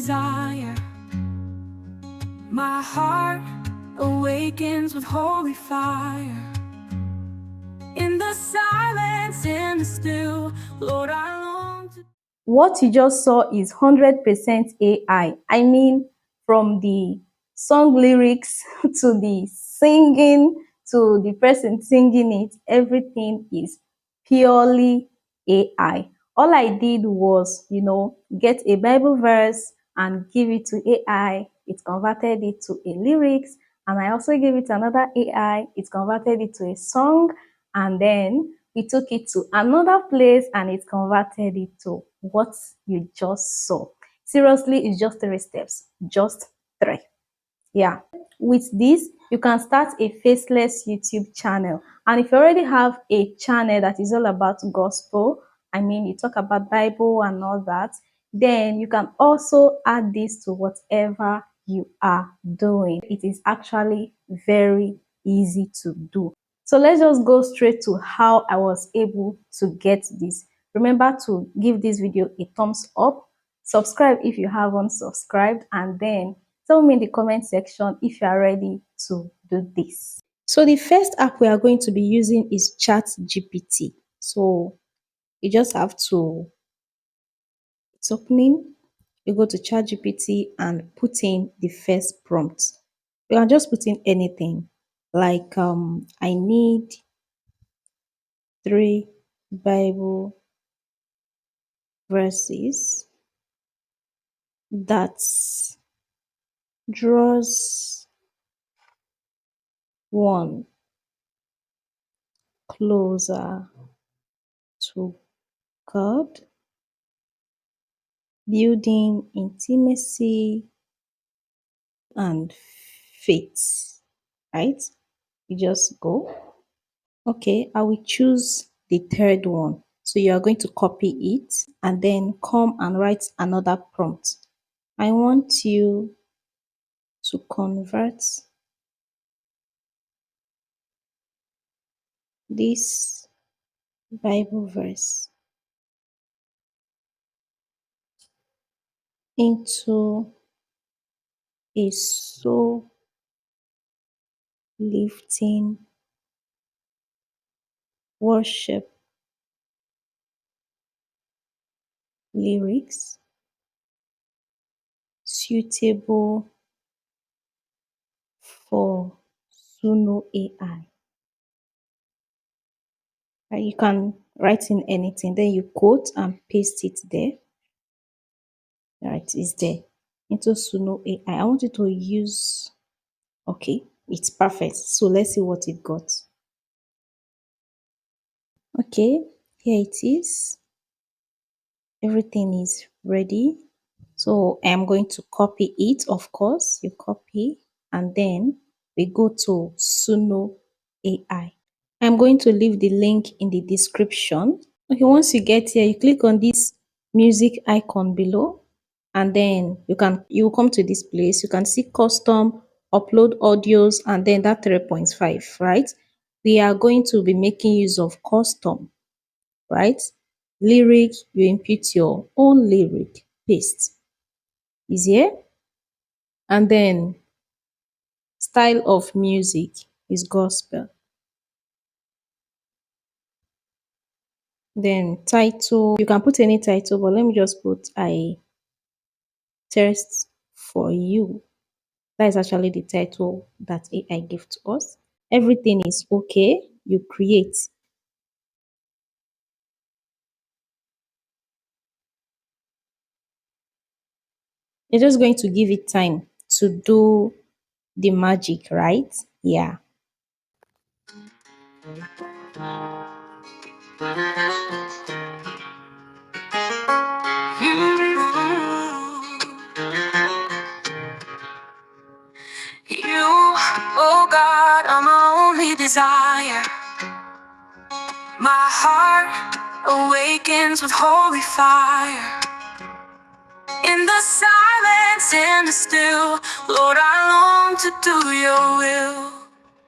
desire. My heart awakens with holy fire. In the silence, in the still, Lord, I long to... What you just saw is 100% AI. I mean, from the song lyrics to the singing to the person singing it, everything is purely AI. All I did was, get a Bible verse and give it to AI. It converted it to a lyrics, and I also gave it another AI. It converted it to a song, and then we took it to another place and it converted it to what you just saw. Seriously, it's just 3 steps, just 3. Yeah. With this, you can start a faceless YouTube channel. And if you already have a channel that is all about gospel, I mean, you talk about Bible and all that, then you can also add this to whatever you are doing. It is actually very easy to do. So let's just go straight to how I was able to get this. Remember to give this video a thumbs up, subscribe if you haven't subscribed, and then tell me in the comment section if you are ready to do this. So the first app we are going to be using is ChatGPT. So you just have to, it's opening, you go to ChatGPT and put in the first prompt. You can just put in anything like I need 3 Bible verses that draws one closer to God, building intimacy and faith, right? You just go. Okay, I will choose the third one. So you are going to copy it and then come and write another prompt. I want you to convert this Bible verse into a soul lifting worship lyrics suitable for Suno.ai. You can write in anything, then you quote and paste it there. Right, it's there into Suno.ai. I want you to use, okay, it's perfect. So let's see what it got. Okay, here it is. Everything is ready. So I'm going to copy it, of course. You copy and then we go to Suno.ai. I'm going to leave the link in the description. Okay, once you get here, you click on this music icon below, and then you will come to this place. You can see custom, upload audios, and then that 3.5, right? We are going to be making use of custom, right? Lyric, you input your own lyric, paste is here, and then style of music is gospel. Then title, you can put any title, but let me just put I thirst for you. That is actually the title that AI gave to us. Everything is okay. You create. You're just going to give it time to do the magic, right? Yeah. You, oh God, are my only desire. My heart awakens with holy fire. In the silence, in the still, Lord, I long to do your will.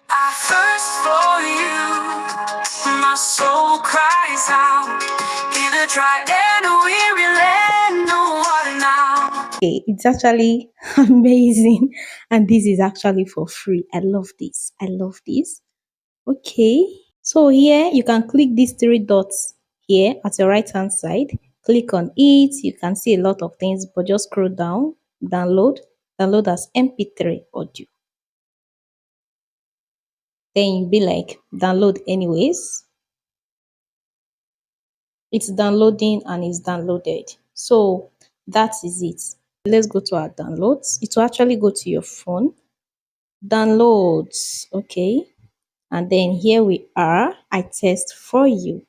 I thirst for you, my soul cries out. In a dry and a weary land, no water now. It's actually amazing. And this is actually for free. I love this. I love this. Okay. So here you can click these three dots here at your right hand side. Click on it. You can see a lot of things, but just scroll down, download, download as MP3 audio. Then you be like, download anyways. It's downloading and it's downloaded. So that is it. Let's go to our downloads. It will actually go to your phone. Downloads. Okay. And then here we are. I test for you.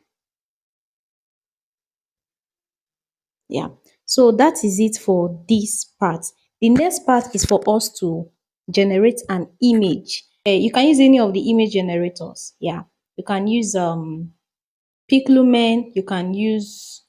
Yeah. So that is it for this part. The next part is for us to generate an image. You can use any of the image generators. Yeah. You can use PicLumen, you can use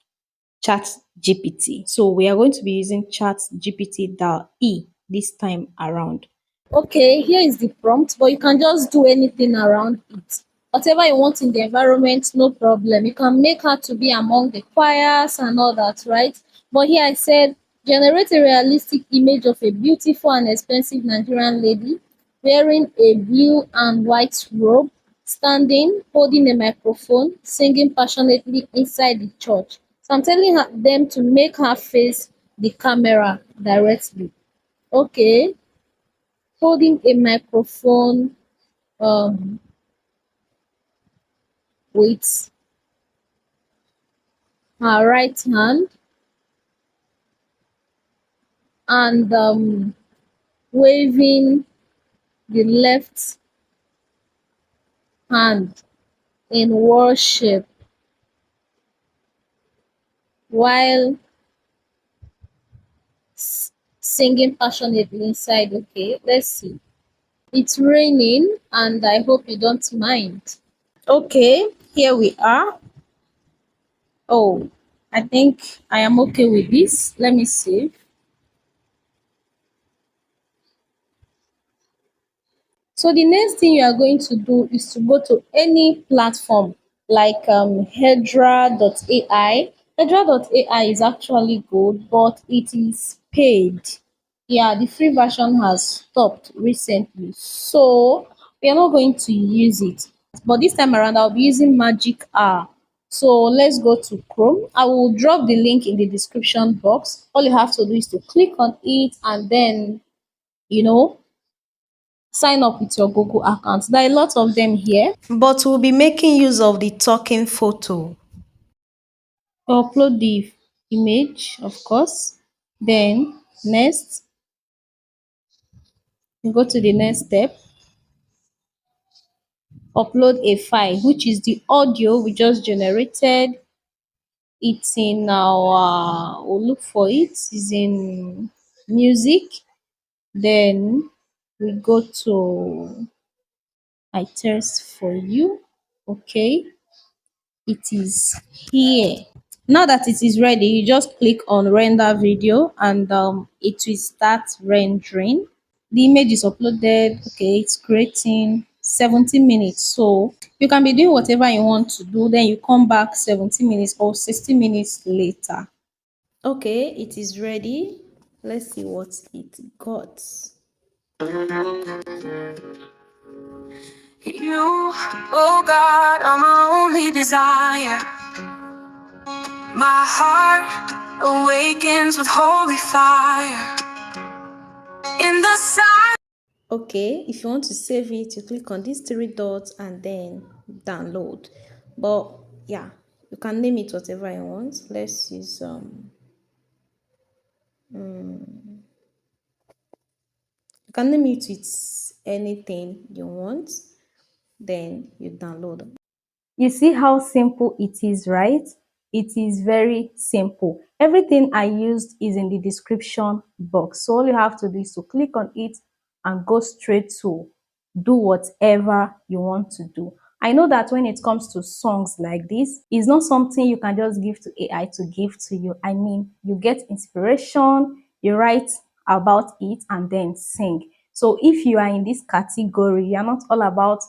ChatGPT. So we are going to be using ChatGPT DALL-E this time around. Okay, here is the prompt, but you can just do anything around it. Whatever you want in the environment, no problem. You can make her to be among the choirs and all that, right? But here I said, generate a realistic image of a beautiful and expensive Nigerian lady wearing a blue and white robe, standing, holding a microphone, singing passionately inside the church. So I'm telling them to make her face the camera directly. Okay, holding a microphone um with her right hand and waving the left hand in worship while singing passionately inside. Okay, let's see. It's raining and I hope you don't mind. Okay, here we are. Oh, I think I am okay with this. Let me see. So the next thing you are going to do is to go to any platform like Hedra.ai. Hedra.ai is actually good, but it is paid. Yeah, the free version has stopped recently. So we are not going to use it. But this time around, I'll be using Magic R. So let's go to Chrome. I will drop the link in the description box. All you have to do is to click on it and then, you know, sign up with your Google account. There are a lot of them here. But we'll be making use of the talking photo. Upload the image, of course. Then next, you go to the next step. Upload a file, which is the audio we just generated. It's in our, we'll look for it. It's in music. Then we go to I test for you. Okay. It is here. Now that it is ready, you just click on render video and it will start rendering. The image is uploaded. Okay, it's creating 17 minutes. So you can be doing whatever you want to do. Then you come back 17 minutes or 60 minutes later. Okay, it is ready. Let's see what it got. You, oh God, are my only desire. My heart awakens with holy fire. In the silence. Okay, if you want to save it, you click on these three dots and then download. But yeah, you can name it whatever you want. Let's use you can name it with anything you want, then you download. You see how simple it is, right? It is very simple. Everything I used is in the description box. So all you have to do is to click on it and go straight to do whatever you want to do. I know that when it comes to songs like this, it's not something you can just give to AI to give to you. I mean, you get inspiration, you write about it and then sing. So if you are in this category, you're not all about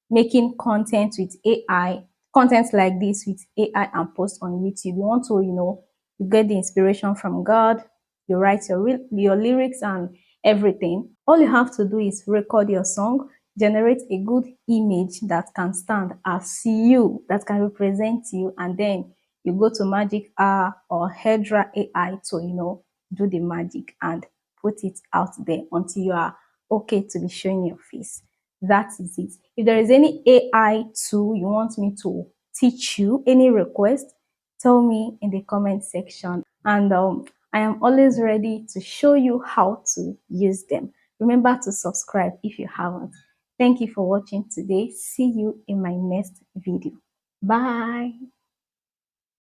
making content with AI, content like this with AI and post on YouTube. You want to, you get the inspiration from God, you write your lyrics and everything. All you have to do is record your song, generate a good image that can stand as you, that can represent you, and then you go to Magic or Hedra.ai to, do the magic and put it out there until you are okay to be showing your face. That is it. If there is any AI tool you want me to teach you, any request, tell me in the comment section. And I am always ready to show you how to use them. Remember to subscribe if you haven't. Thank you for watching today. See you in my next video. Bye.